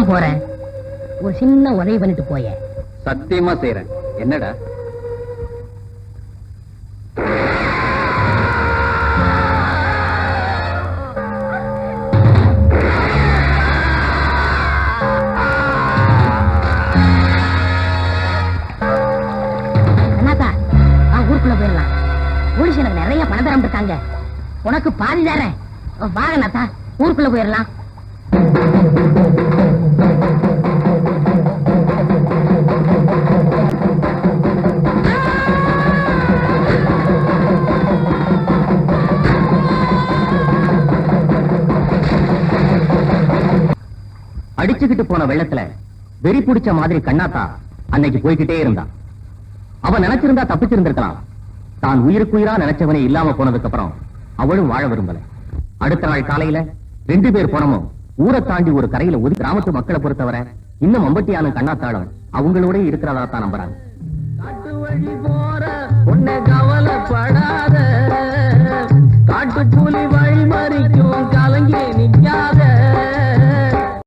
தான் போறேன். ஒரு சின்ன உதவி பண்ணிட்டு போய. சத்தியமா செய்யறேன். என்னடா? ஊருக்குள்ள போயிடலாம். போலீஸ் எனக்கு நிறைய பணம் தரம் இருக்காங்க. உனக்கு பாதி தரேன். வாங்க நாத்தா, ஊருக்குள்ள போயிடலாம். அடிச்சுக்கிட்டு போன வெள்ளத்துல வெறி பிடிச்ச மாதிரி கண்ணாத்தா அன்னைக்கு போய்கிட்டே இருந்தான். அவன் நினைச்சிருந்தா தப்பிச்சிருந்திருக்கலாம். தான் உயிருக்குயிரா நினைச்சவனே இல்லாம போனதுக்கு அப்புறம் அவளும் வாழ விரும்பல. அடுத்த நாள் காலையில 2 பேர் போனமும் ஊரை தாண்டி ஒரு கரையில ஒரு கிராமத்து மக்களை பொறுத்தவரை இன்னும் மம்பட்டியான கண்ணாத்தாளும் அவங்களோட இருக்கிறதா தான் நம்புறாங்க. காட்டு வழி போற உன்னை கவலைப்படாத